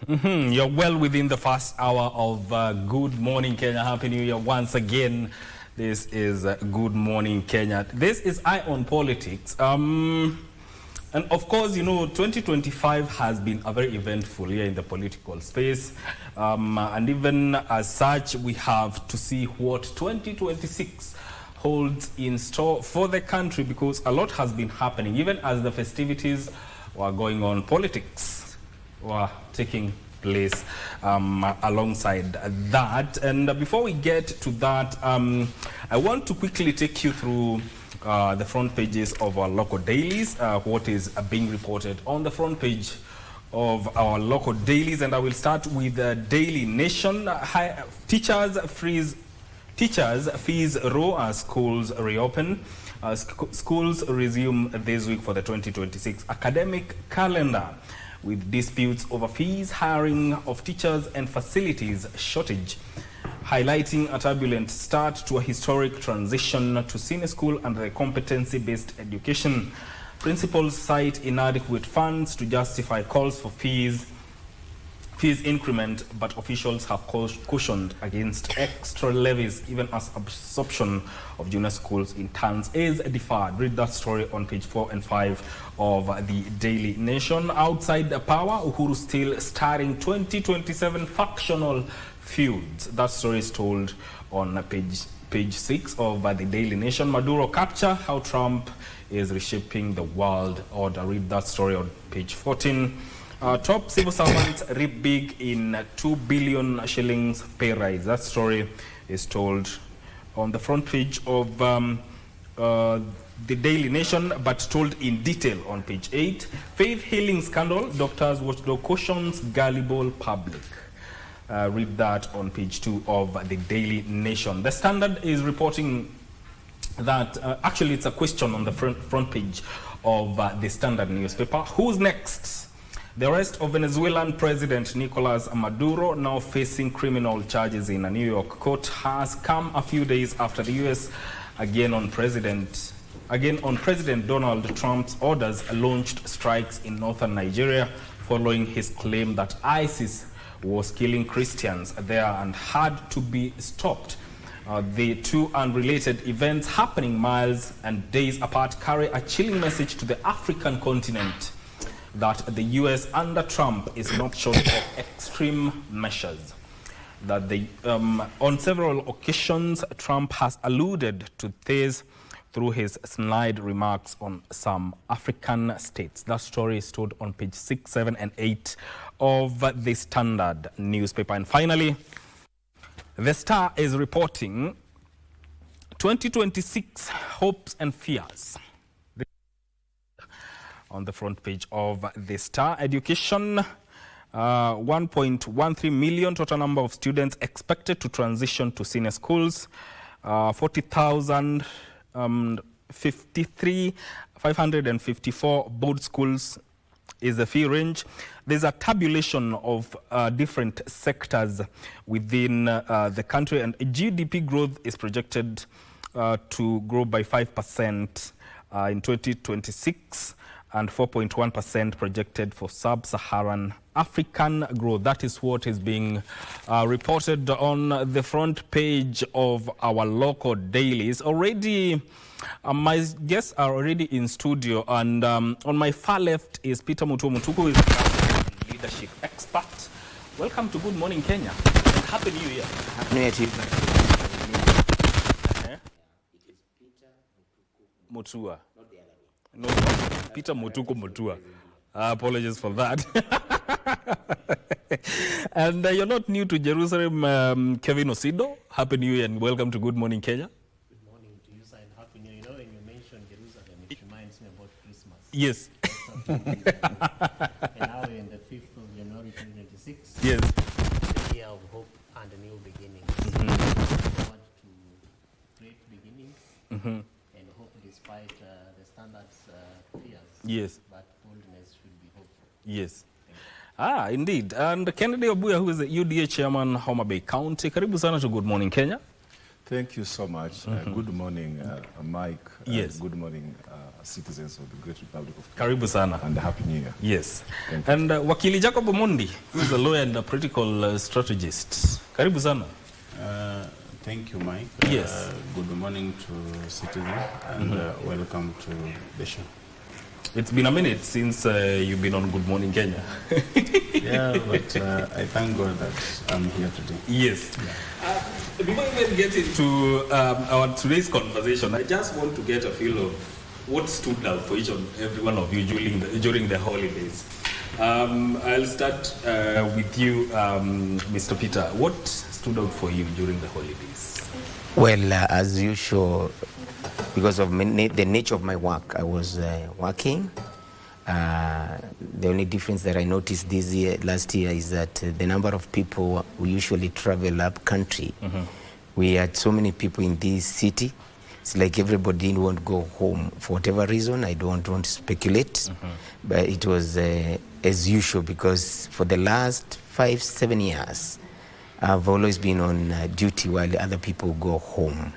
You're well within the first hour of Good Morning Kenya. Happy New Year once again. This is Good Morning Kenya. This is Eye on Politics. And of course, you know, 2025 has been a very eventful year in the political space. And even as such, we have to see what 2026 holds in store for the country, because a lot has been happening. Even as the festivities were going on, politics were taking place alongside that. And before we get to that, I want to quickly take you through the front pages of our local dailies, what is being reported on the front page of our local dailies. And I will start with the Daily Nation. Teachers fees row as schools reopen. Schools resume this week for the 2026 academic calendar, with disputes over fees, hiring of teachers and facilities shortage, highlighting a turbulent start to a historic transition to senior school and the competency-based education. Principals cite inadequate funds to justify calls for fees increment, but officials have cautioned against extra levies, even as absorption of junior schools interns is deferred. Read that story on page 4 and 5 of the Daily Nation. Outside the power, Uhuru still starting 2027 factional feuds. That story is told on page 6 of the Daily Nation. Maduro capture, how Trump is reshaping the world order. Read that story on page 14. Top civil servants reap big in 2 billion shillings pay rise. That story is told on the front page of the Daily Nation, but told in detail on page 8. Faith healing scandal, doctors watchdog cautions gullible public. Read that on page 2 of the Daily Nation. The Standard is reporting that, actually it's a question on the front page of the Standard newspaper. Who's next? The arrest of Venezuelan President Nicolas Maduro, now facing criminal charges in a New York court, has come a few days after the U.S. again on President Donald Trump's orders launched strikes in northern Nigeria following his claim that ISIS was killing Christians there and had to be stopped. The two unrelated events, happening miles and days apart, carry a chilling message to the African continent that the U.S. under Trump is not short of extreme measures. That on several occasions, Trump has alluded to this through his snide remarks on some African states. That story is told on page 6, 7, and 8 of the Standard newspaper. And finally, the Star is reporting 2026 hopes and fears. On the front page of the Star. Education, 1.13 million total number of students expected to transition to senior schools. 554 board schools is the fee range. There's a tabulation of different sectors within the country, and GDP growth is projected to grow by 5% in 2026. And 4.1% projected for sub-Saharan African growth. That is what is being reported on the front page of our local dailies. Already, my guests are already in studio, and on my far left is Peter Mutuku, who is a leadership expert. Welcome to Good Morning Kenya. And Happy New Year. Happy New Year to you. It is Peter Mutua. No, Peter Mutua. Apologies for that. And you're not new to Jerusalem, Kevin Osido. Happy New Year and welcome to Good Morning Kenya. Good morning to you, sir, and Happy New Year. You know, when you mention Jerusalem, it reminds me about Christmas. Yes. And now we're in the 5th of January 2026. Yes. The year of hope and a new beginning. Forward to great beginnings. And hope despite the standards fears. Yes. But boldness should be hopeful. Yes. Indeed. And Kennedy Obuya, who is the UDA chairman, Homa Bay County. Karibu sana to Good Morning Kenya. Thank you so much. Good morning, Mike. Yes. Good morning, citizens of the Great Republic of Kenya. Karibu sana. And Happy New Year. Yes. Thank you. And Wakili Jacob Omondi, who is a lawyer and a political strategist. Karibu sana. Thank you, Mike. Yes. Good morning to citizens and welcome to the show. It's been a minute since you've been on Good Morning Kenya. Yeah, but I thank God that I'm here today. Yes. Before we even get into our today's conversation, I just want to get a feel of what stood out for each and every one of you during the holidays. I'll start with you, Mr. Peter. What stood out for you during the holidays? Well, as usual, because of the nature of my work, I was working. The only difference that I noticed last year is that the number of people who usually travel up country, we had so many people in this city. It's like everybody didn't want to go home for whatever reason. I don't want to speculate, but it was as usual, because for the last 5-7 years, I've always been on duty while other people go home,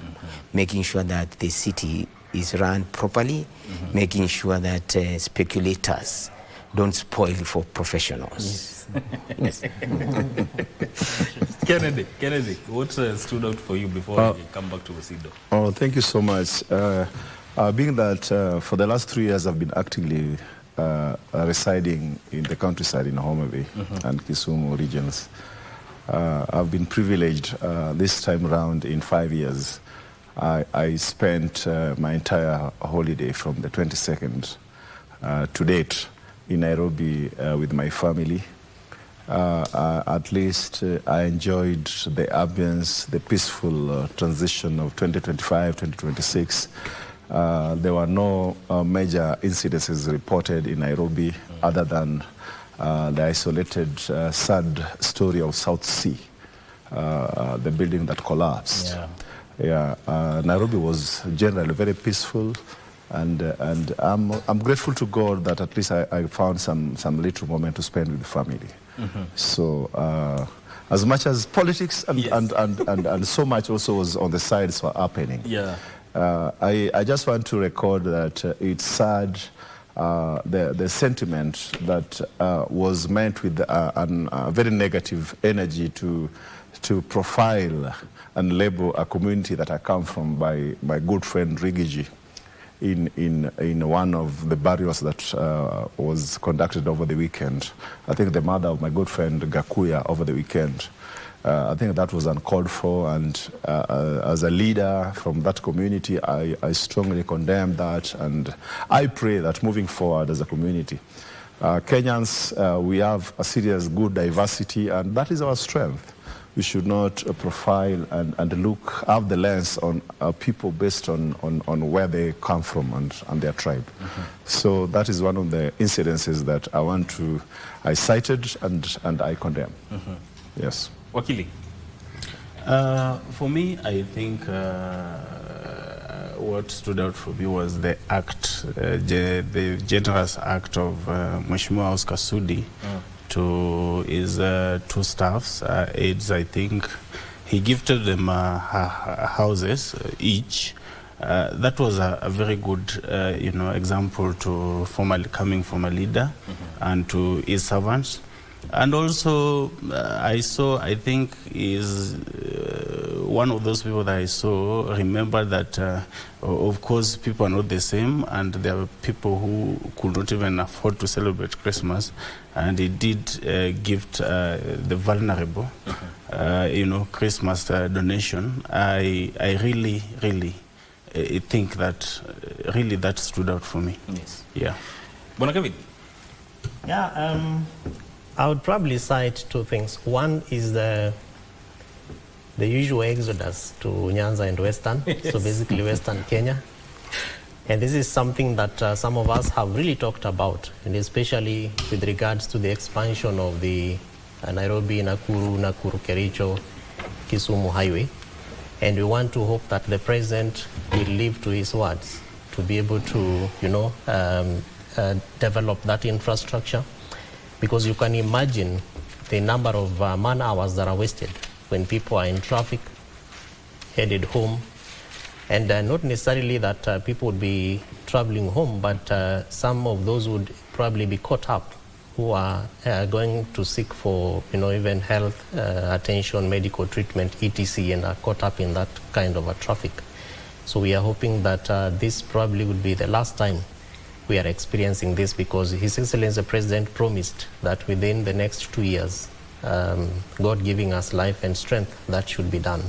making sure that the city is run properly, making sure that speculators don't spoil for professionals. Yes. Kennedy, what stood out for you before we come back to Osido? Oh, thank you so much. Being that for the last 3 years I've been actively residing in the countryside in Homa Bay and Kisumu regions, I've been privileged this time around in 5 years. I spent my entire holiday from the 22nd to date in Nairobi with my family. At least I enjoyed the ambience, the peaceful transition of 2025, 2026. There were no major incidences reported in Nairobi other than the isolated, sad story of South Sea, the building that collapsed. Nairobi was generally very peaceful, and I'm grateful to God that at least I found some little moment to spend with the family. So as much as politics and so much also was on the sides were happening. I just want to record that it's sad. The sentiment that was meant with a very negative energy to profile and label a community that I come from by my good friend Rigiji in one of the burials that was conducted over the weekend. I think the mother of my good friend Gakuya over the weekend. I think that was uncalled for, and as a leader from that community, I strongly condemn that, and I pray that moving forward as a community, Kenyans, we have a serious good diversity, and that is our strength. We should not profile and have the lens on people based on where they come from and their tribe. So that is one of the incidences that I cited and I condemn. Yes. Wakili? For me, I think what stood out for me was the act, the generous act of Mheshimiwa Oscar Sudi to his two staffs, aides. I think he gifted them houses each. That was a very good, example to coming from a leader and to his servants. And also, I think is one of those people that I saw, remember that, of course, people are not the same, and there are people who could not even afford to celebrate Christmas, and he did gift the vulnerable, Christmas donation. I really think that really that stood out for me. Yes. Yeah. Bwana Kevin? Yeah, I would probably cite two things. One is the usual exodus to Nyanza and Western, so basically Western Kenya. And this is something that some of us have really talked about, and especially with regards to the expansion of the Nairobi, Nakuru, Kericho, Kisumu highway. And we want to hope that the president will live to his words to be able to, develop that infrastructure. Because you can imagine the number of man hours that are wasted when people are in traffic headed home. And not necessarily that people would be traveling home, but some of those would probably be caught up who are going to seek for, even health attention, medical treatment, etc., and are caught up in that kind of a traffic. So we are hoping that this probably would be the last time we are experiencing this, because His Excellency the President promised that within the next 2 years, God giving us life and strength, that should be done.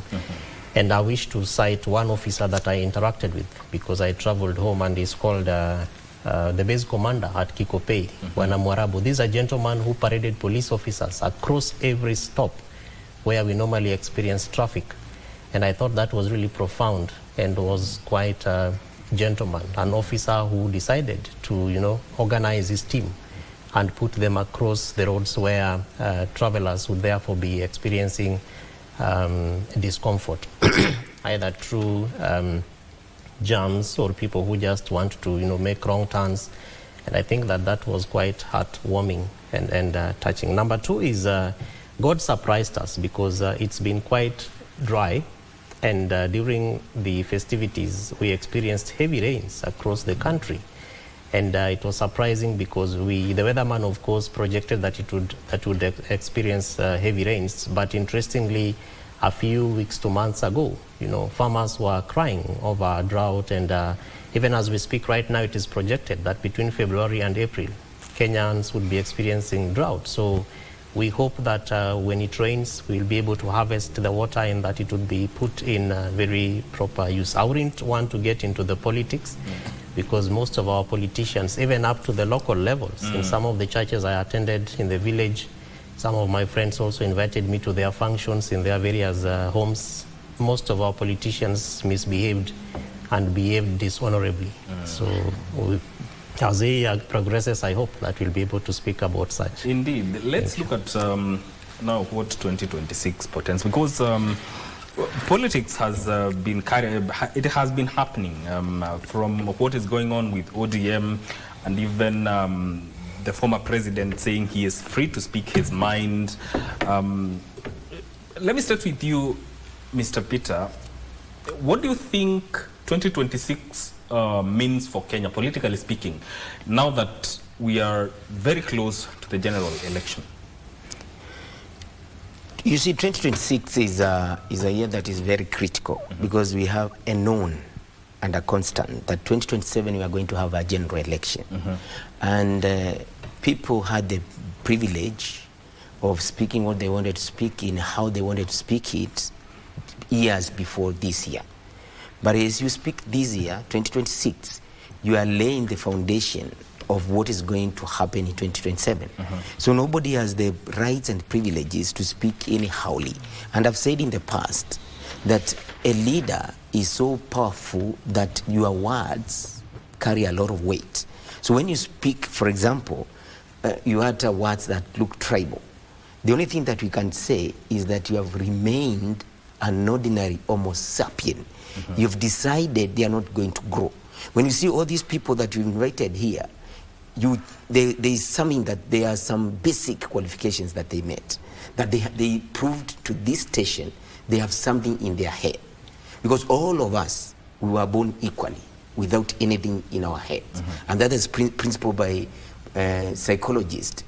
And I wish to cite one officer that I interacted with, because I traveled home, and he's called the base commander at Kikopey, Bwana Mwarabu. This is a gentleman who paraded police officers across every stop where we normally experience traffic. And I thought that was really profound and was quite a gentleman, an officer who decided to, organize his team and put them across the roads where travelers would therefore be experiencing discomfort, either through jams or people who just want to, make wrong turns. And I think that was quite heartwarming and touching. Number two is God surprised us, because it's been quite dry. And during the festivities, we experienced heavy rains across the country. And it was surprising because the weatherman, of course, projected that it would experience heavy rains. But interestingly, a few weeks to months ago, farmers were crying over drought. And even as we speak right now, it is projected that between February and April, Kenyans would be experiencing drought. So we hope that when it rains, we'll be able to harvest the water and that it would be put in very proper use. I wouldn't want to get into the politics, because most of our politicians, even up to the local levels, in some of the churches I attended in the village, some of my friends also invited me to their functions in their various homes. Most of our politicians misbehaved and behaved dishonorably. So as the year progresses, I hope that we'll be able to speak about such. Indeed. Let's look at now what 2026 portends, because politics has been happening from what is going on with ODM, and even the former president saying he is free to speak his mind. Let me start with you, Mr. Peter. What do you think 2026 means for Kenya, politically speaking, now that we are very close to the general election? You see, 2026 is a year that is very critical, because we have a known and a constant that 2027 we are going to have a general election. And people had the privilege of speaking what they wanted to speak in, how they wanted to speak it years before this year. But as you speak this year, 2026, you are laying the foundation of what is going to happen in 2027. So nobody has the rights and privileges to speak anyhowly. And I've said in the past that a leader is so powerful that your words carry a lot of weight. So when you speak, for example, you utter words that look tribal. The only thing that we can say is that you have remained an ordinary Homo sapien. You've decided they are not going to grow. When you see all these people that you've invited here, there is something that there are some basic qualifications that they met, that they proved to this station they have something in their head. Because all of us, we were born equally, without anything in our heads. And that is principled by psychologist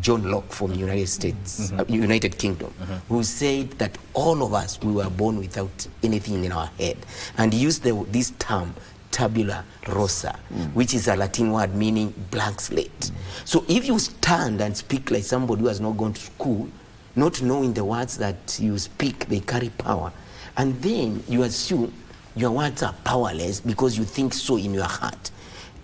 John Locke from the United States, United Kingdom, who said that all of us, we were born without anything in our head. And he used this term, tabula rasa, which is a Latin word meaning blank slate. So if you stand and speak like somebody who has not gone to school, not knowing the words that you speak, they carry power, and then you assume your words are powerless because you think so in your heart,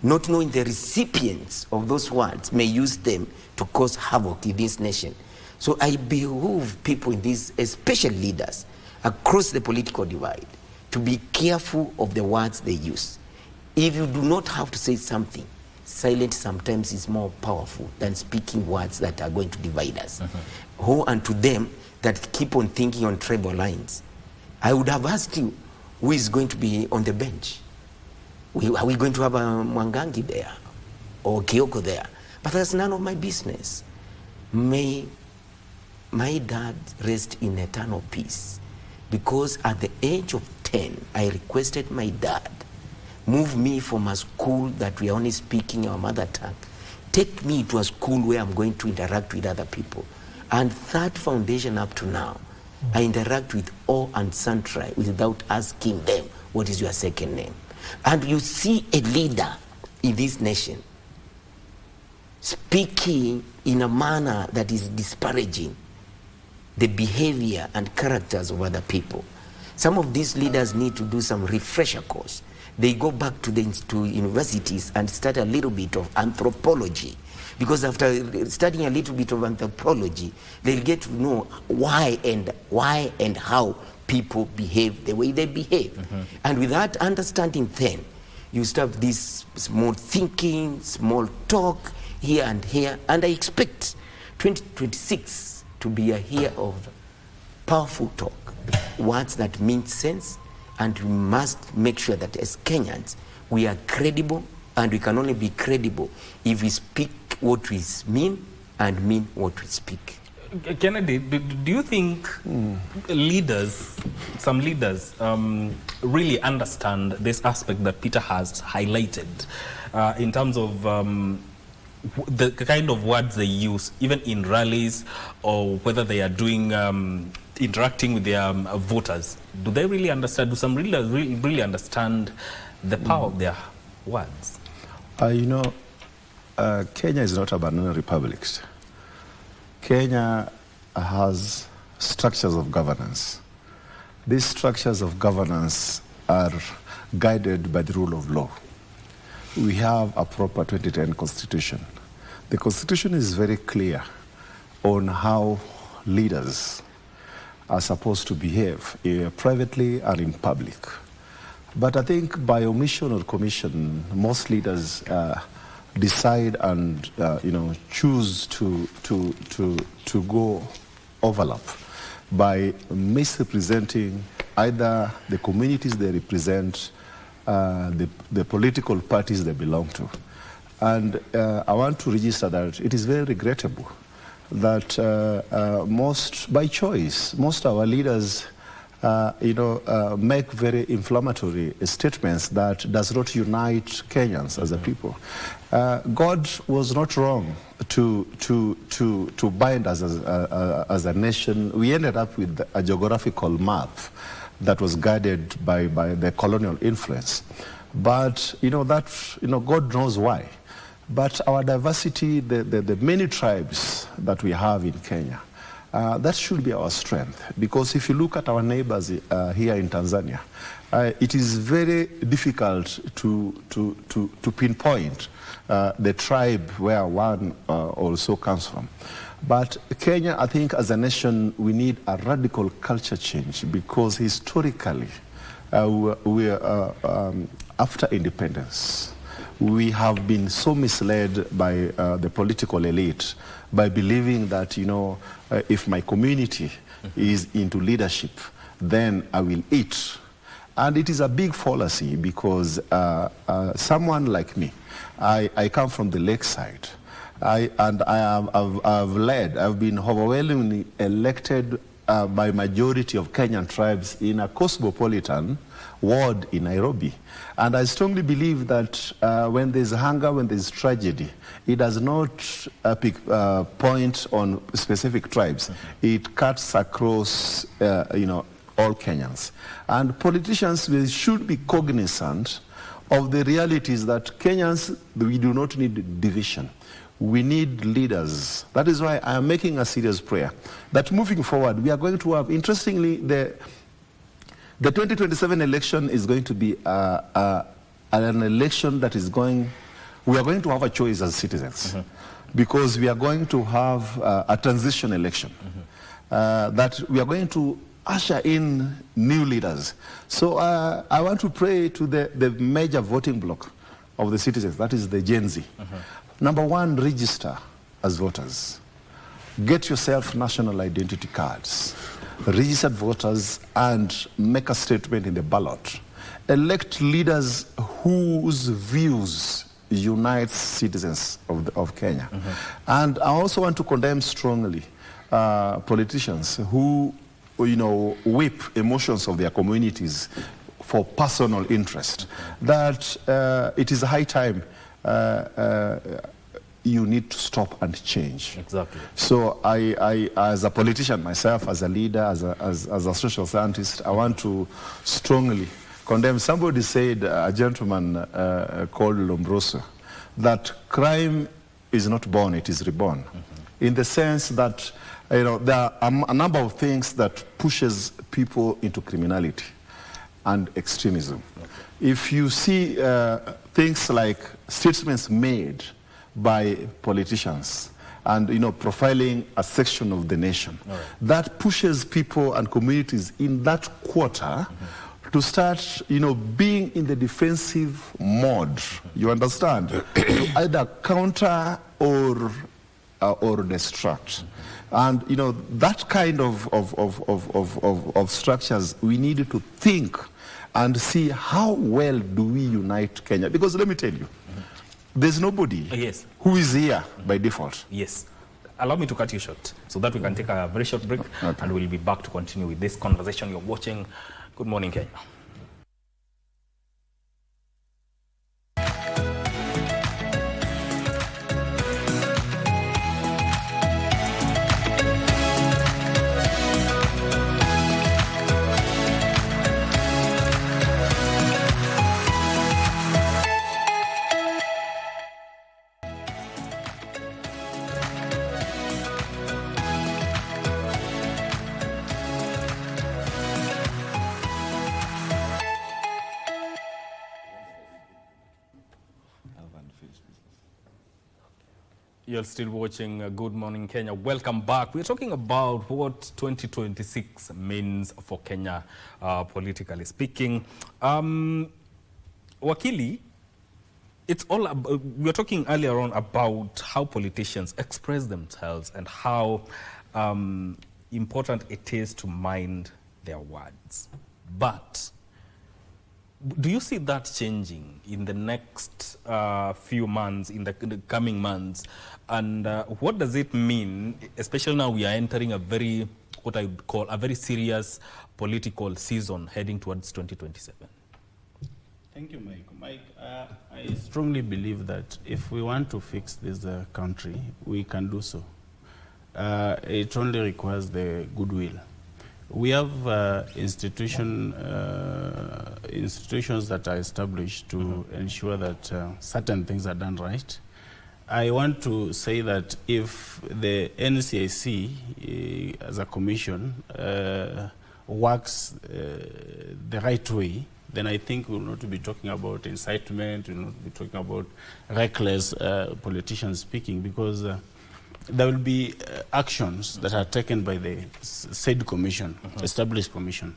not knowing the recipients of those words may use them to cause havoc in this nation. So I behoove people in this, especially leaders, across the political divide, to be careful of the words they use. If you do not have to say something, silence sometimes is more powerful than speaking words that are going to divide us. Woe unto them that keep on thinking on tribal lines. I would have asked you, who is going to be on the bench? Are we going to have a Mwangangi there or Kioko there? But that's none of my business. May my dad rest in eternal peace. because at the age of 10, I requested my dad, move me from a school that we are only speaking our mother tongue, take me to a school where I'm going to interact with other people. And that foundation up to now, I interact with all and sundry without asking them, what is your second name? And you see a leader in this nation speaking in a manner that is disparaging the behavior and characters of other people. Some of these leaders need to do some refresher course. They go back to universities and start a little bit of anthropology, because after studying a little bit of anthropology, they'll get to know why and how people behave the way they behave. And with that understanding, then you start this small thinking, small talk here and here, and I expect 2026 to be a year of powerful talk, words that mean sense, and we must make sure that as Kenyans we are credible, and we can only be credible if we speak what we mean and mean what we speak. Kennedy, do you think some leaders really understand this aspect that Peter has highlighted in terms of the kind of words they use, even in rallies, or whether they are doing interacting with their voters? Do they really understand? Do some leaders really understand the power of their words? Kenya is not a banana republic. Kenya has structures of governance. These structures of governance are guided by the rule of law. We have a proper 2010 constitution. The constitution is very clear on how leaders are supposed to behave privately and in public. But I think by omission or commission, most leaders decide and choose to go overlap by misrepresenting either the communities they represent, the political parties they belong to. And I want to register that it is very regrettable that by choice, most of our leaders make very inflammatory statements that does not unite Kenyans as a people. God was not wrong to bind us as a nation. We ended up with a geographical map that was guided by the colonial influence. But God knows why. But our diversity, the many tribes that we have in Kenya, that should be our strength, because if you look at our neighbors here in Tanzania, it is very difficult to pinpoint the tribe where one also comes from. But Kenya, I think as a nation, we need a radical culture change, because historically, after independence, we have been so misled by the political elite by believing that, if my community is into leadership, then I will eat. And it is a big fallacy, because someone like me, I come from the lakeside. I've been overwhelmingly elected by majority of Kenyan tribes in a cosmopolitan ward in Nairobi. And I strongly believe that when there's hunger, when there's tragedy, it does not point on specific tribes. It cuts across, all Kenyans. And politicians should be cognizant of the realities that Kenyans, we do not need division. We need leaders. That is why I am making a serious prayer that moving forward, we are going to have, interestingly, the 2027 election is going to be an election that is we are going to have a choice as citizens, because we are going to have a transition election, that we are going to usher in new leaders. So I want to pray to the major voting bloc of the citizens, that is the Gen Z. Number one, register as voters. Get yourself national identity cards. Registered voters, and make a statement in the ballot. Elect leaders whose views unite citizens of Kenya. And I also want to condemn strongly politicians who whip emotions of their communities for personal interest, that it is a high time you need to stop and change. Exactly. So I as a politician myself, as a leader, as a social scientist, I want to strongly condemn. Somebody said, a gentleman called Lombroso, that crime is not born, it is reborn. In the sense that there are a number of things that pushes people into criminality and extremism. If you see things like statements made by politicians and profiling a section of the nation, that pushes people and communities in that quarter to start being in the defensive mode, you understand, to either counter or destruct. And that kind of structures, we need to think and see how well do we unite Kenya. Because let me tell you, there's nobody who is here by default. Yes. Allow me to cut you short so that we can take a very short break, and we'll be back to continue with this conversation. You're watching Good Morning Kenya. You're still watching Good Morning Kenya. Welcome back. We're talking about what 2026 means for Kenya, politically speaking. Wakili, it's all about, we were talking earlier on about how politicians express themselves and how important it is to mind their words. But do you see that changing in the next few months, in the coming months? And what does it mean, especially now we are entering a very, what I would call a very serious political season heading towards 2027? Thank you, Mike. Mike, I strongly believe that if we want to fix this country, we can do so. It only requires the goodwill. We have institutions that are established to ensure that certain things are done right. I want to say that if the NCIC as a commission works the right way, then I think we'll not be talking about incitement, we'll not be talking about reckless politicians speaking, because there will be actions that are taken by the said commission, established commission.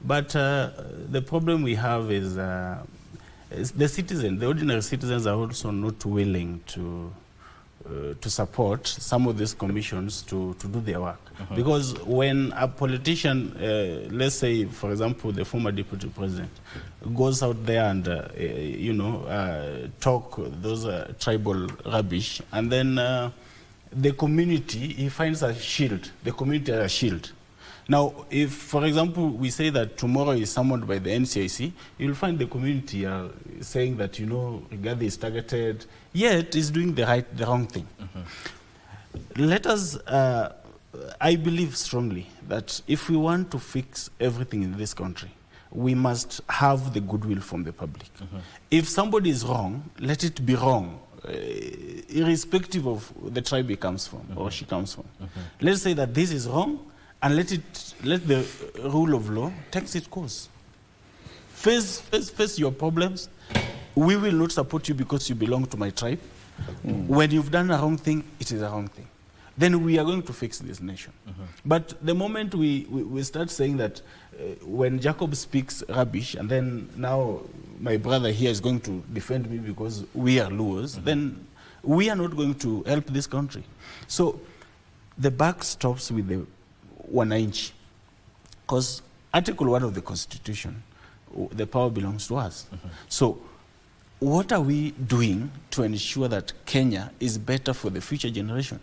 But the problem we have is the citizen, the ordinary citizens are also not willing to support some of these commissions to do their work. Because when a politician, let's say, for example, the former deputy president, goes out there and, talk those tribal rubbish, and then the community, he finds a shield, the community has a shield. Now, if, for example, we say that tomorrow is summoned by the NCIC, you'll find the community saying that, Rigathi is targeted, yet is doing the wrong thing. Let us, I believe strongly that if we want to fix everything in this country, we must have the goodwill from the public. If somebody is wrong, let it be wrong, irrespective of the tribe he comes from or she comes from. Let's say that this is wrong, and let the rule of law take its course. Face your problems. We will not support you because you belong to my tribe. When you've done a wrong thing, it is a wrong thing. Then we are going to fix this nation. But the moment we start saying that when Jacob speaks rubbish, and then now my brother here is going to defend me because we are Luos, then we are not going to help this country. So the buck stops with the wananchi, because Article 1 of the Constitution, the power belongs to us. So what are we doing to ensure that Kenya is better for the future generation?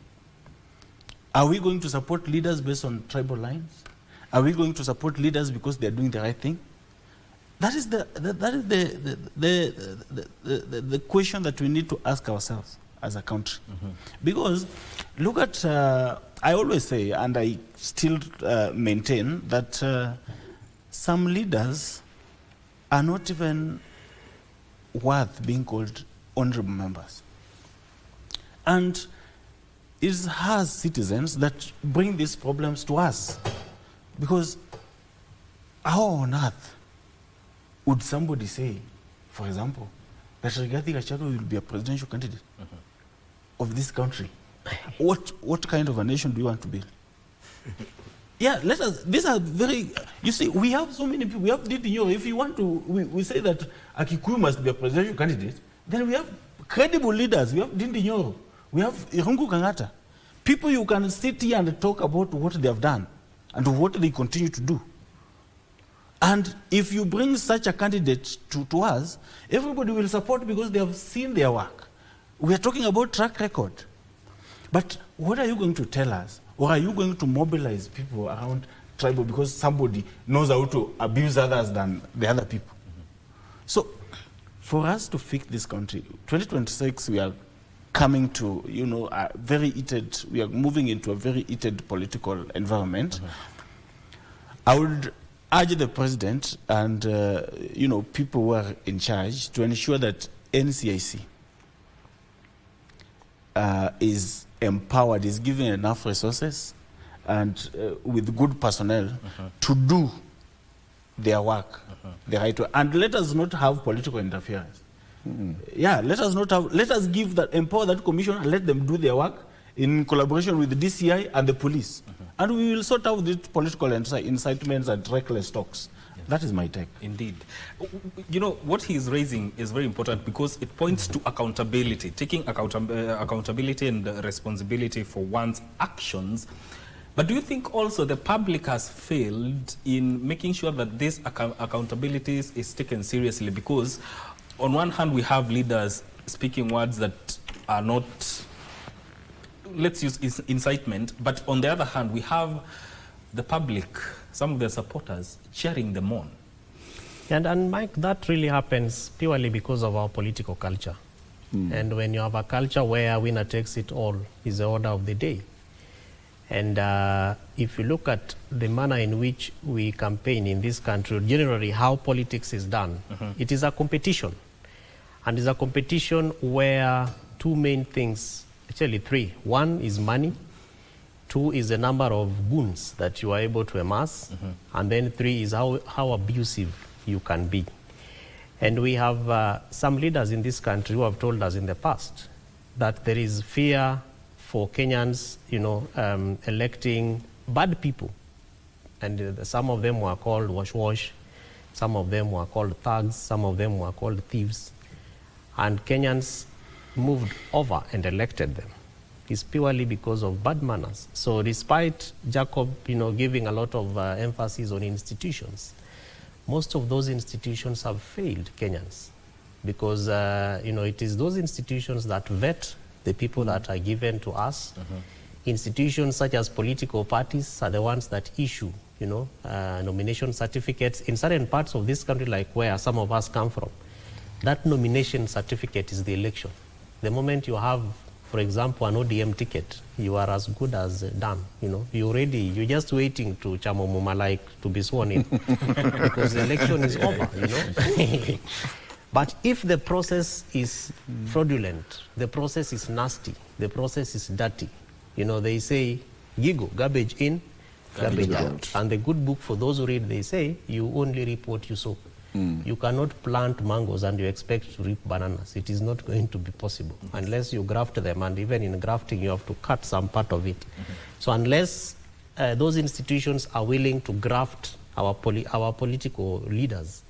Are we going to support leaders based on tribal lines? Are we going to support leaders because they are doing the right thing? That is the question that we need to ask ourselves as a country. Because look at, I always say, and I still maintain that some leaders are not even worth being called honorable members. And it's us citizens that bring these problems to us. Because how on earth would somebody say, for example, that Rigathi Gachagua will be a presidential candidate of this country? What kind of a nation do you want to build? Yeah, these are very, you see, we have so many people. We have Didi. If you want to, we say that a Kikuyu must be a presidential candidate, then we have credible leaders. We have Didi Nyoro. We have Irungu Kangata. People you can sit here and talk about what they have done and what they continue to do. And if you bring such a candidate to us, everybody will support because they have seen their work. We are talking about track record. But what are you going to tell us? Or are you going to mobilize people around tribal because somebody knows how to abuse others than the other people? So for us to fix this country, 2026, we are coming to, a very heated, we are moving into a very heated political environment. I would urge the president and, people who are in charge to ensure that NCIC is empowered, is given enough resources and with good personnel to do their work the right way. And let us not have political interference. Yeah, let us give that, empower that commission and let them do their work in collaboration with the DCI and the police. And we will sort out the political incitements and reckless talks. Yes. That is my take. Indeed. What he is raising is very important because it points to accountability, taking accountability and responsibility for one's actions. But do you think also the public has failed in making sure that this accountability is taken seriously? Because on one hand, we have leaders speaking words that are not, let's use incitement, but on the other hand, we have the public, some of their supporters, cheering them on. And Mike, that really happens purely because of our political culture. And when you have a culture where winner takes it all is the order of the day. And if you look at the manner in which we campaign in this country, generally how politics is done, it is a competition. And it's a competition where two main things, actually three. One is money. Two is the number of goons that you are able to amass. And then three is how abusive you can be. And we have some leaders in this country who have told us in the past that there is fear for Kenyans, electing bad people. And some of them were called wash-wash, some of them were called thugs, some of them were called thieves. And Kenyans moved over and elected them. It's purely because of bad manners. So despite Jacob, giving a lot of emphasis on institutions, most of those institutions have failed Kenyans because, it is those institutions that vet the people that are given to us. Institutions such as political parties are the ones that issue, nomination certificates in certain parts of this country, like where some of us come from. That nomination certificate is the election. The moment you have, for example, an ODM ticket, you are as good as done. You're just waiting to Chamo Muma to be sworn in because the election is over. But if the process is fraudulent, the process is nasty, the process is dirty, they say, Gigo, garbage in, garbage out. And the good book for those who read, they say, you only reap what you sow. You cannot plant mangoes and you expect to reap bananas. It is not going to be possible unless you graft them, and even in grafting you have to cut some part of it. So unless those institutions are willing to graft our political leaders,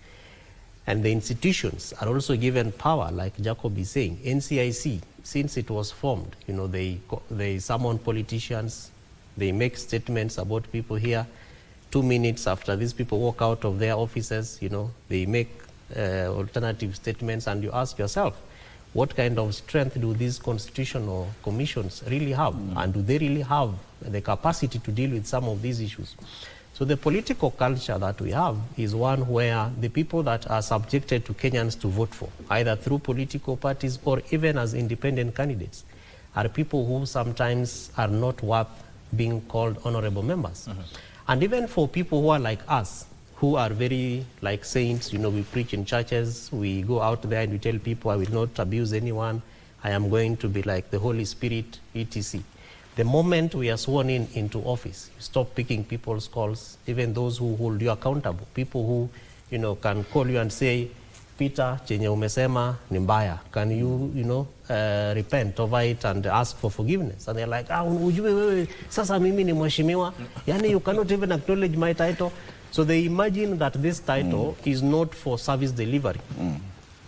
and the institutions are also given power, like Jacob is saying, NCIC, since it was formed, they summon politicians, they make statements about people here. 2 minutes after these people walk out of their offices, they make alternative statements, and you ask yourself, what kind of strength do these constitutional commissions really have? And do they really have the capacity to deal with some of these issues? So the political culture that we have is one where the people that are subjected to Kenyans to vote for, either through political parties or even as independent candidates, are people who sometimes are not worth being called honorable members. And even for people who are like us, who are very like saints, we preach in churches, we go out there and we tell people, I will not abuse anyone, I am going to be like the Holy Spirit, etc. The moment we are sworn into office, you stop picking people's calls, even those who hold you accountable. People who, can call you and say, Peter, chenye umesema ni mbaya. Can you, repent over it and ask for forgiveness? And they're like, ujue wewe, sasa mimi ni mheshimiwa. Yani you cannot even acknowledge my title. So they imagine that this title is not for service delivery.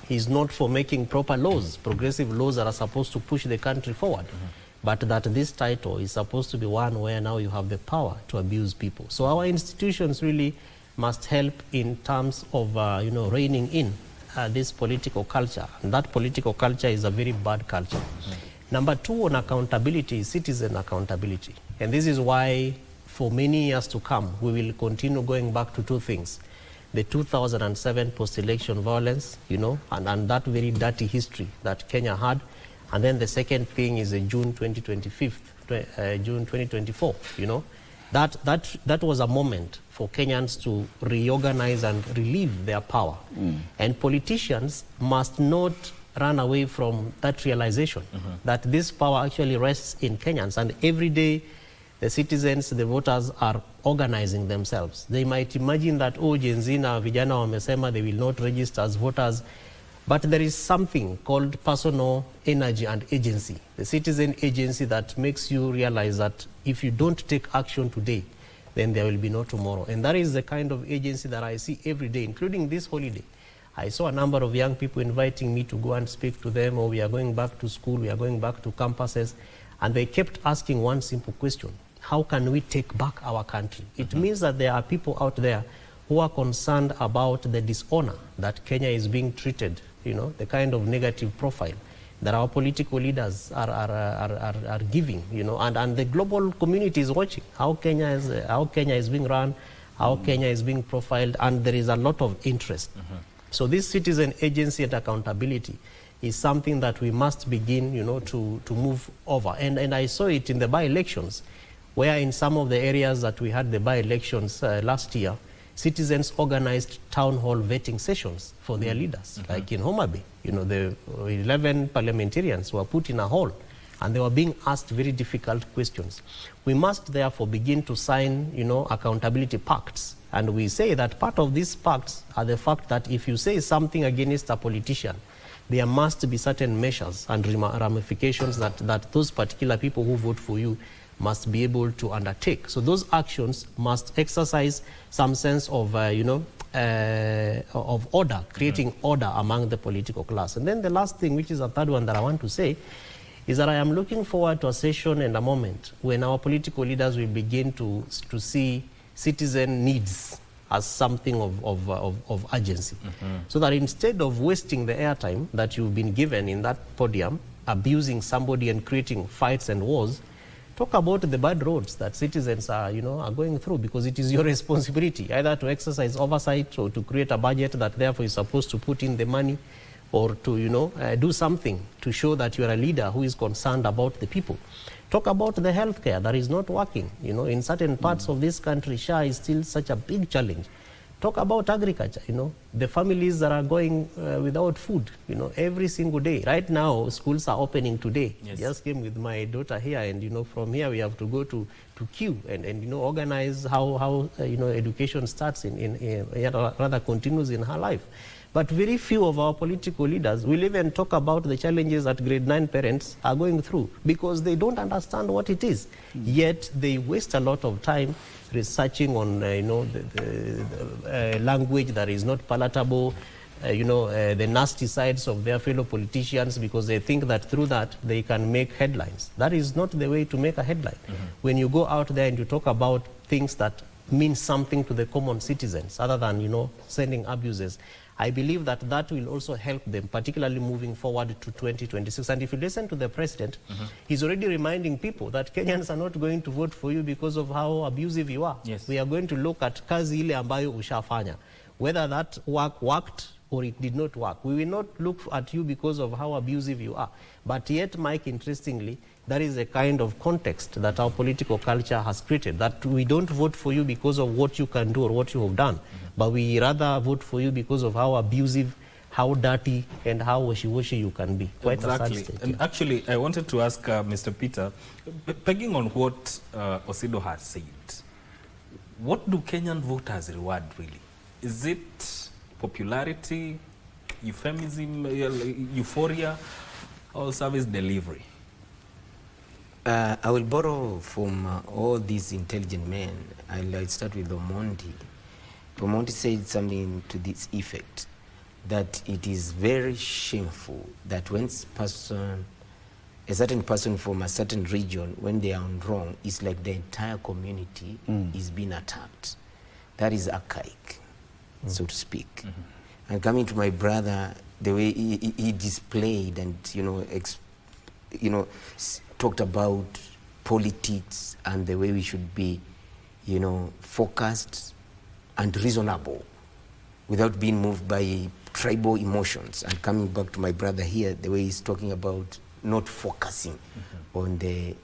Is not for making proper laws, progressive laws that are supposed to push the country forward. But that this title is supposed to be one where now you have the power to abuse people. So our institutions really must help in terms of, reining in this political culture. And that political culture is a very bad culture. Number two on accountability is citizen accountability. And this is why for many years to come, we will continue going back to two things. The 2007 post-election violence, and that very dirty history that Kenya had. And then the second thing is June 2024, That was a moment for Kenyans to reorganize and relieve their power. And politicians must not run away from that realization that this power actually rests in Kenyans. And every day, the citizens, the voters are organizing themselves. They might imagine that, Gen Z na vijana wamesema they will not register as voters. But there is something called personal energy and agency, the citizen agency that makes you realize that if you don't take action today, then there will be no tomorrow. And that is the kind of agency that I see every day, including this holiday. I saw a number of young people inviting me to go and speak to them, or we are going back to school, we are going back to campuses, and they kept asking one simple question: how can we take back our country? It means that there are people out there who are concerned about the dishonor that Kenya is being treated, the kind of negative profile that our political leaders are giving, and the global community is watching how Kenya is being run, how Kenya is being profiled, and there is a lot of interest. So this citizen agency and accountability is something that we must begin, to move over. And I saw it in the by-elections, where in some of the areas that we had the by-elections last year, citizens organized town hall vetting sessions for their leaders. Like in Homa Bay, the 11 parliamentarians were put in a hall and they were being asked very difficult questions. We must therefore begin to sign, accountability pacts. And we say that part of these pacts are the fact that if you say something against a politician, there must be certain measures and ramifications that those particular people who vote for you must be able to undertake. So those actions must exercise some sense of, of order, creating order among the political class. And then the last thing, which is a third one that I want to say, is that I am looking forward to a session and a moment when our political leaders will begin to see citizen needs as something of urgency. So that instead of wasting the airtime that you've been given in that podium, abusing somebody and creating fights and wars, talk about the bad roads that citizens are going through, because it is your responsibility either to exercise oversight or to create a budget that therefore is supposed to put in the money, or to do something to show that you are a leader who is concerned about the people. Talk about the healthcare that is not working. In certain parts of this country, SHA is still such a big challenge. Talk about agriculture, the families that are going without food, every single day. Right now, schools are opening today. Yes. Just came with my daughter here, and from here we have to go to queue and organize how education starts rather continues in her life. But very few of our political leaders will even talk about the challenges that grade 9 parents are going through, because they don't understand what it is. Yet they waste a lot of time researching on the language that is not palatable, the nasty sides of their fellow politicians, because they think that through that they can make headlines. That is not the way to make a headline. When you go out there and you talk about things that means something to the common citizens other than, you know, sending abuses, I believe that that will also help them, particularly moving forward to 2026. And if you listen to the president, he's already reminding people that Kenyans are not going to vote for you because of how abusive you are. Yes. We are going to look at kazi ile ambayo ushafanya, whether that work worked or it did not work. We will not look at you because of how abusive you are. But yet, Mike, interestingly, that is a kind of context that our political culture has created, that we don't vote for you because of what you can do or what you have done, but we rather vote for you because of how abusive, how dirty, and how wishy-washy you can be. Quite Exactly. a sad state. And actually, I wanted to ask Mr. Peter, pegging on what Osido has said, what do Kenyan voters reward really? Is it popularity, euphemism, euphoria, or service delivery? I will borrow from all these intelligent men. I'll start with Omondi. Omondi said something to this effect, that it is very shameful that when a certain person from a certain region, when they are on wrong, it's like the entire community is being attacked. That is archaic, so to speak. And coming to my brother, the way he displayed and, talked about politics and the way we should be, focused and reasonable without being moved by tribal emotions. And coming back to my brother here, the way he's talking about not focusing on the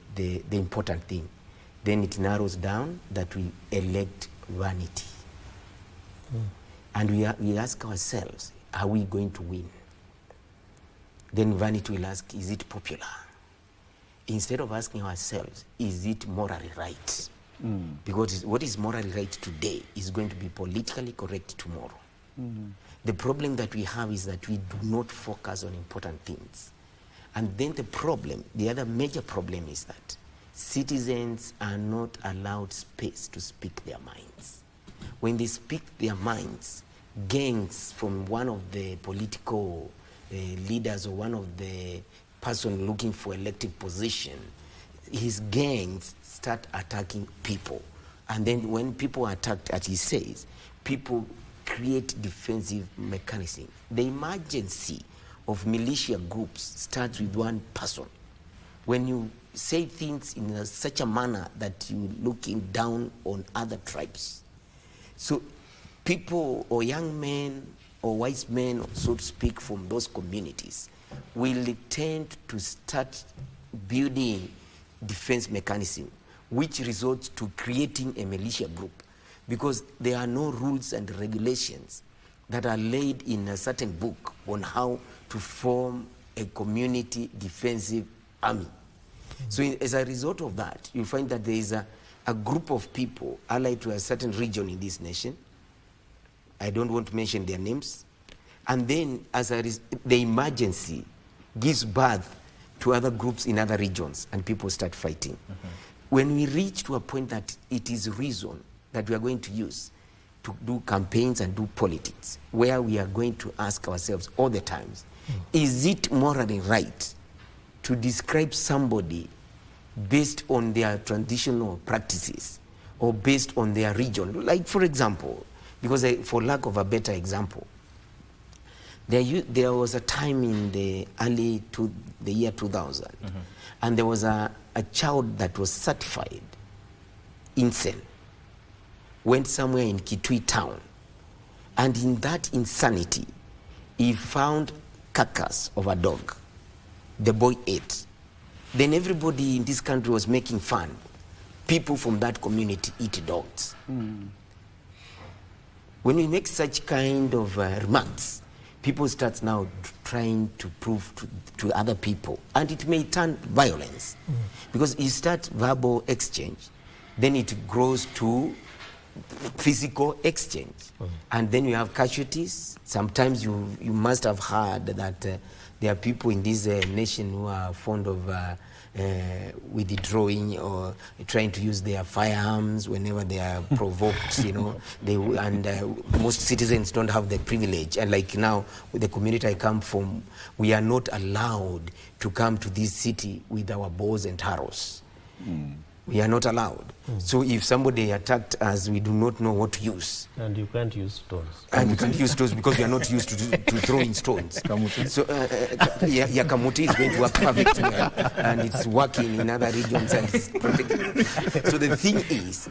important thing, then it narrows down that we elect vanity. And we ask ourselves, are we going to win? Then vanity will ask, is it popular? Instead of asking ourselves, is it morally right? Because what is morally right today is going to be politically correct tomorrow. The problem that we have is that we do not focus on important things. And then the other major problem is that citizens are not allowed space to speak their minds. When they speak their minds, gangs from one of the political leaders or one of the person looking for elective position, his gangs start attacking people. And then when people are attacked, as he says, people create defensive mechanism. The emergency of militia groups starts with one person. When you say things in such a manner that you're looking down on other tribes, so people or young men or wise men, so to speak, from those communities will tend to start building defense mechanism, which results to creating a militia group, because there are no rules and regulations that are laid in a certain book on how to form a community defensive army. So as a result of that, you find that there is a group of people allied to a certain region in this nation. I don't want to mention their names. And then the emergency gives birth to other groups in other regions, and people start fighting. When we reach to a point that it is reason that we are going to use to do campaigns and do politics, where we are going to ask ourselves all the times, is it morally right to describe somebody based on their traditional practices or based on their region? Like, for example, because for lack of a better example, there was a time in the the year 2000, and there was a child that was certified insane, went somewhere in Kitui town, and in that insanity, he found carcass of a dog. The boy ate. Then everybody in this country was making fun. People from that community eat dogs. When we make such kind of remarks, people start now trying to prove to other people, and it may turn violence, because you start verbal exchange, then it grows to physical exchange, and then you have casualties. Sometimes you must have heard that there are people in this nation who are fond of withdrawing or trying to use their firearms whenever they are provoked, most citizens don't have the privilege. And like now, with the community I come from, we are not allowed to come to this city with our bows and arrows. We are not allowed. So if somebody attacked us, we do not know what to use. And you can't use stones. And we can't use stones because we are not used to throwing stones. So Kamuti is going to work perfectly well, and it's working in other regions and it's protected. So the thing is,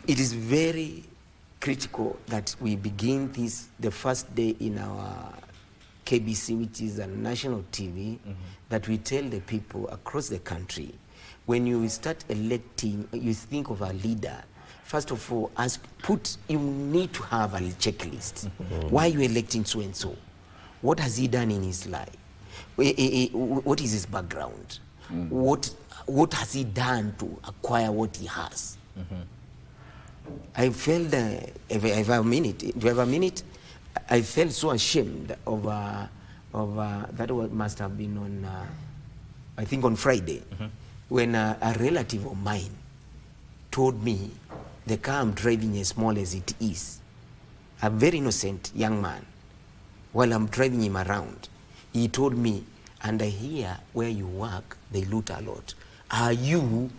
it is very critical that we begin this the first day in our KBC, which is a national TV, that we tell the people across the country, when you start electing, you think of a leader, first of all, you need to have a checklist. Why are you electing so and so? What has he done in his life? What is his background? What has he done to acquire what he has? I felt, if I have a minute, do you have a minute? I felt so ashamed of that must have been on, I think on Friday, when a relative of mine told me the car I'm driving, as small as it is, a very innocent young man, while I'm driving him around, he told me, and I hear where you work, they loot a lot. Are you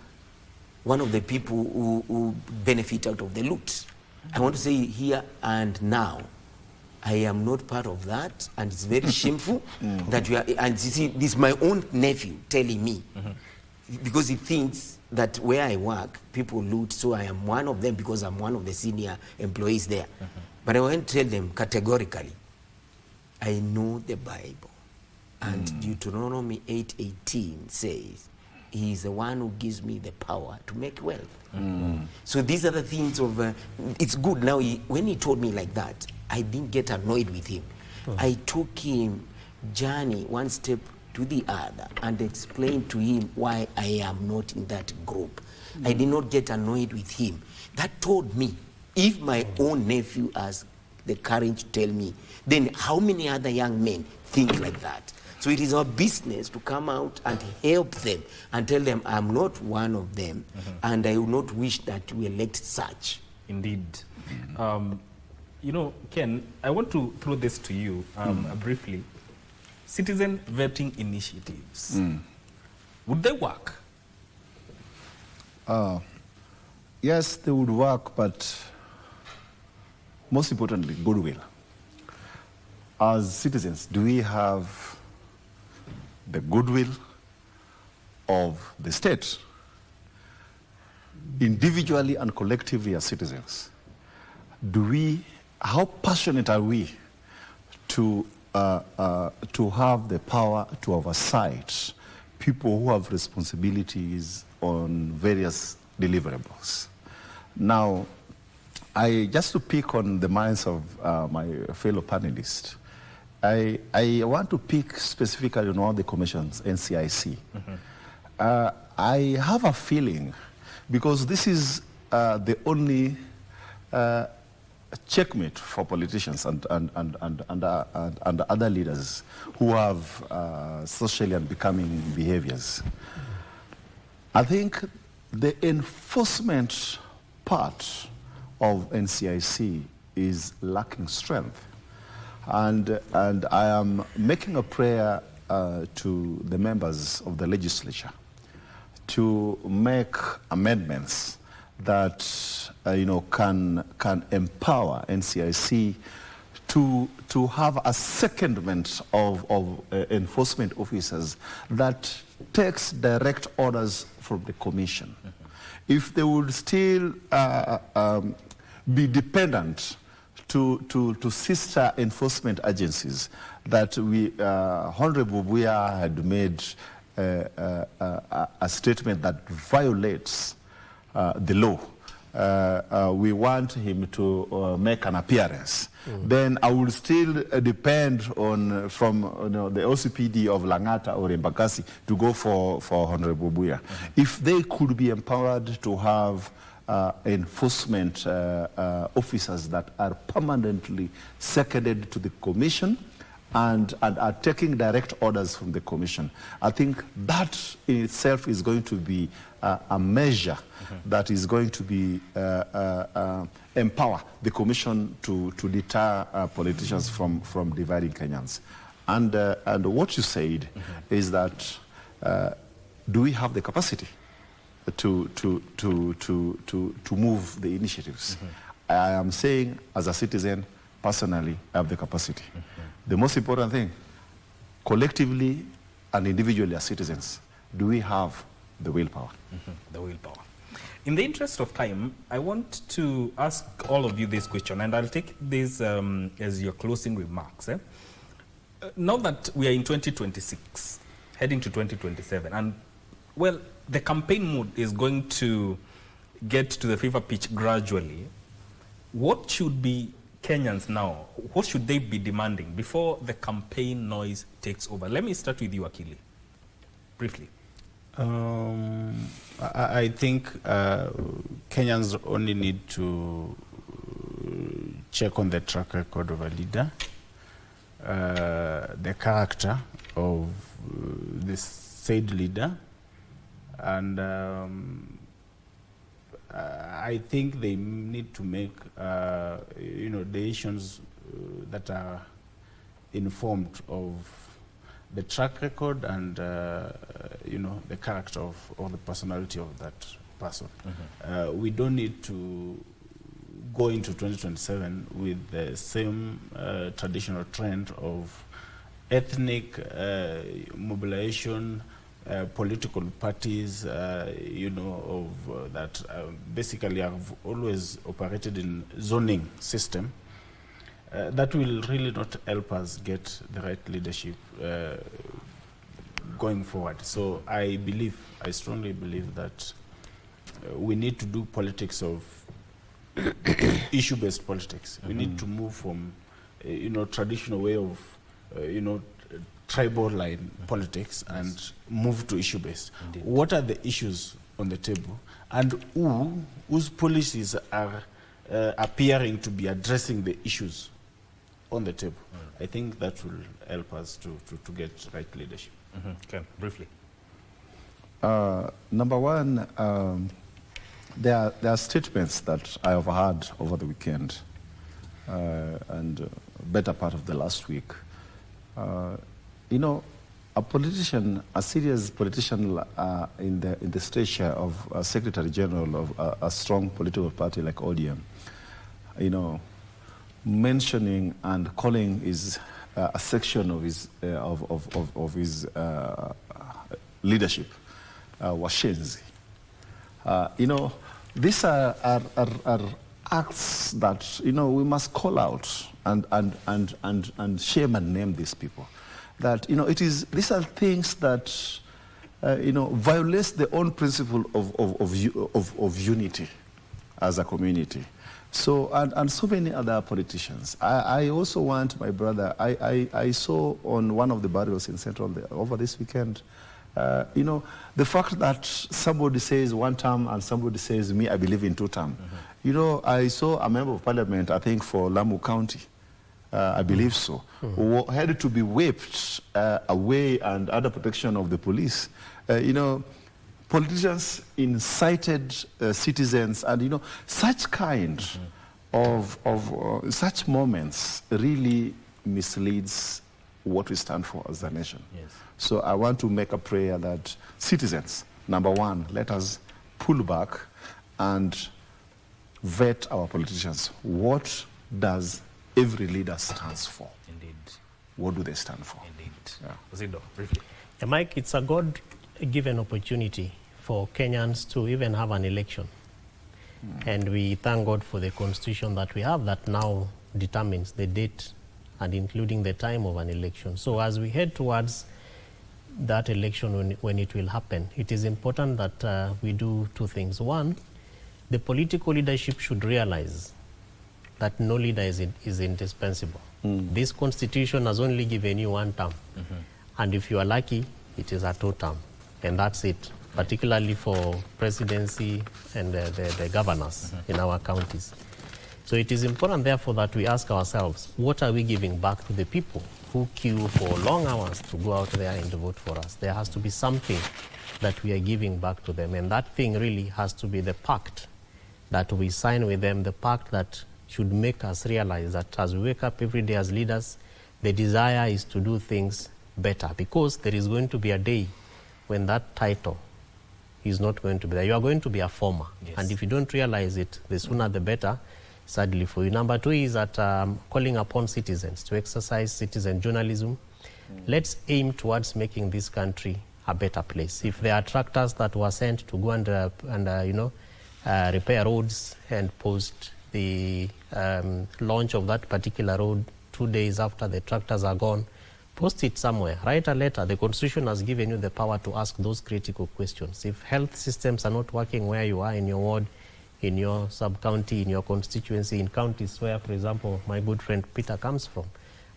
one of the people who benefit out of the loot? I want to say here and now, I am not part of that, and it's very shameful that you are. And you see, this is my own nephew telling me, because he thinks that where I work, people loot, so I am one of them because I'm one of the senior employees there. But I want to tell them categorically, I know the Bible, and Deuteronomy 8:18 says, He is the one who gives me the power to make wealth. So these are the things of, it's good now, when he told me like that, I didn't get annoyed with him. I took him journey one step to the other and explained to him why I am not in that group. I did not get annoyed with him. That told me, if my own nephew has the courage to tell me, then how many other young men think like that? So it is our business to come out and help them and tell them I'm not one of them, and I would not wish that we elect such. Indeed. You know, Ken, I want to throw this to you briefly. Citizen vetting initiatives, would they work? Yes, they would work, but most importantly, goodwill. As citizens, do we have the goodwill of the state? Individually and collectively as citizens, how passionate are we to have the power to oversight people who have responsibilities on various deliverables? Now, just to pick on the minds of my fellow panelists, I want to pick specifically on one of the commissions, NCIC. I have a feeling, because this is the only checkmate for politicians and other leaders who have socially unbecoming behaviors. I think the enforcement part of NCIC is lacking strength. And I am making a prayer to the members of the legislature to make amendments that can empower NCIC to have a secondment of enforcement officers that takes direct orders from the commission. If they would still be dependent to sister enforcement agencies that Honorable Buya had made a statement that violates the law. We want him to make an appearance. Then I will still depend on from the OCPD of Langata or Embakasi to go for Honorable Buya. If they could be empowered to have enforcement officers that are permanently seconded to the commission and are taking direct orders from the commission, I think that in itself is going to be a measure that is going to be empower the commission to deter politicians from dividing Kenyans. And what you said is that do we have the capacity to move the initiatives. I am saying, as a citizen, personally, I have the capacity. The most important thing, collectively and individually as citizens, do we have the willpower? The willpower. In the interest of time, I want to ask all of you this question, and I'll take this as your closing remarks. Now that we are in 2026, heading to 2027, and well, the campaign mood is going to get to the fever pitch gradually. What should be Kenyans now? What should they be demanding before the campaign noise takes over? Let me start with you, Akili, briefly. I think Kenyans only need to check on the track record of a leader, the character of this said leader, and I think they need to make decisions that are informed of the track record and the character of the personality of that person. We don't need to go into 2027 with the same traditional trend of ethnic mobilization, political parties, that basically have always operated in zoning system. That will really not help us get the right leadership going forward. So I strongly believe that we need to do politics of issue-based politics. We need to move from, traditional way of, tribal line politics and move to issue-based. What are the issues on the table, and whose policies are appearing to be addressing the issues on the table? I think that will help us to get right leadership. Okay, briefly. Number one, there are statements that I have heard over the weekend and better part of the last week. A politician, a serious politician in the stature of a Secretary General of a strong political party like ODM, mentioning and calling his a section of his leadership washenzi. These are acts that we must call out and shame and name these people. That these are things that violates the own principle of unity as a community. So and so many other politicians. I also want my brother. I saw on one of the burials in Central over this weekend. The fact that somebody says one term and somebody says me, I believe in 2 term. I saw a member of parliament, I think for Lamu County, I believe so, who had to be whipped away and under protection of the police. Politicians incited citizens, and such kind of such moments really misleads what we stand for as a nation. Yes. So I want to make a prayer that citizens, number one, let us pull back and vet our politicians. What does every leader stands for? Indeed. What do they stand for? Indeed. Yeah. Zido, briefly. Yeah, Mike, it's a God-given opportunity for Kenyans to even have an election. And we thank God for the constitution that we have that now determines the date and including the time of an election. So as we head towards that election when it will happen, it is important that we do 2 things. One, the political leadership should realize that no leader is indispensable. This constitution has only given you 1 term. And if you are lucky, it is a 2 term. And that's it, particularly for presidency and the governors in our counties. So it is important, therefore, that we ask ourselves, what are we giving back to the people who queue for long hours to go out there and to vote for us? There has to be something that we are giving back to them. And that thing really has to be the pact that we sign with them, the pact that should make us realize that as we wake up every day as leaders, the desire is to do things better, because there is going to be a day when that title is not going to be there. You are going to be a former. Yes. And if you don't realize it, the sooner the better, sadly for you. Number 2 is that calling upon citizens to exercise citizen journalism. Let's aim towards making this country a better place. If there are tractors that were sent to go and repair roads and post the launch of that particular road 2 days after the tractors are gone, post it somewhere, write a letter. The Constitution has given you the power to ask those critical questions. If health systems are not working where you are in your ward, in your sub-county, in your constituency, in counties where, for example, my good friend Peter comes from,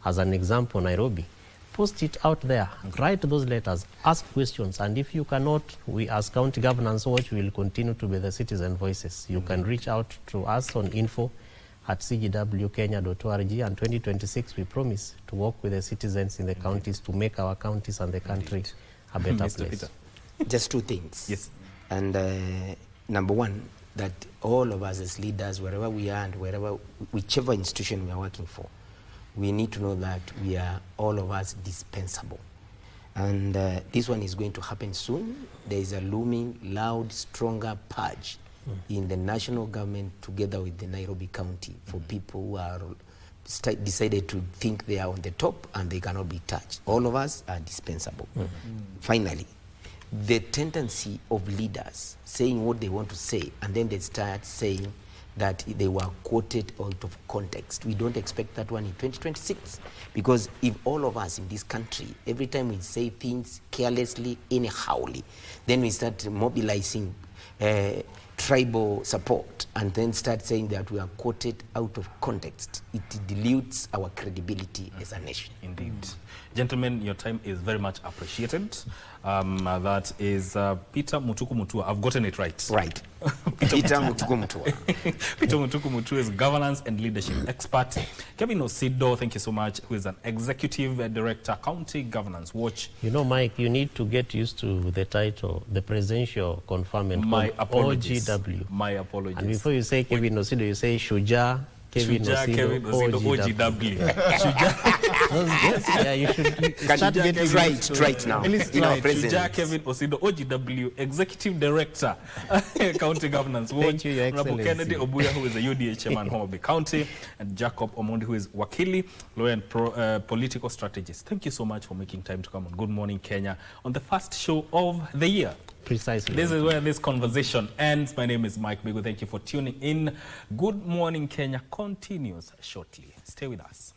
as an example, Nairobi, post it out there, write those letters, ask questions, and if you cannot, we as County Governance Watch will continue to be the citizen voices. You can reach out to us on info@cgwkenya.org, and 2026 we promise to work with the citizens in the counties to make our counties and the country a better Mr. place. Peter. Just 2 things. Yes. And number 1, that all of us as leaders, wherever we are and whichever institution we are working for, we need to know that we are, all of us, dispensable. And this one is going to happen soon. There is a looming, loud, stronger purge in the national government together with the Nairobi County for people who are decided to think they are on the top and they cannot be touched. All of us are dispensable. Finally, the tendency of leaders saying what they want to say and then they start saying that they were quoted out of context. We don't expect that one in 2026, because if all of us in this country, every time we say things carelessly, anyhowly, then we start mobilizing tribal support and then start saying that we are quoted out of context, it dilutes our credibility as a nation. Indeed. Gentlemen, your time is very much appreciated. That is Peter Mutuku Mutua. I've gotten it right. Right. Peter Mutuku Mutua. Peter Mutuku Mutua is governance and leadership expert. Kevin Osido, thank you so much, who is an executive director, County Governance Watch. You know, Mike, you need to get used to the title, the presidential conferment. My apologies. OGW. My apologies. And before you say Kevin Osido, you say Shuja Kevin Osido, OGW. Yes, yeah, you should start getting right now. Shuja Kevin Osido, OGW, Executive Director, County Governance Watch. Thank you, Your Excellency. Kennedy Obuya, who is the UDA Chairman, Homa Bay County, and Jacob Omondi, who is Wakili, lawyer and political strategist. Thank you so much for making time to come on Good Morning Kenya on the first show of the year. Precisely. This is where this conversation ends. My name is Mike Bigo. Thank you for tuning in. Good Morning Kenya continues shortly. Stay with us.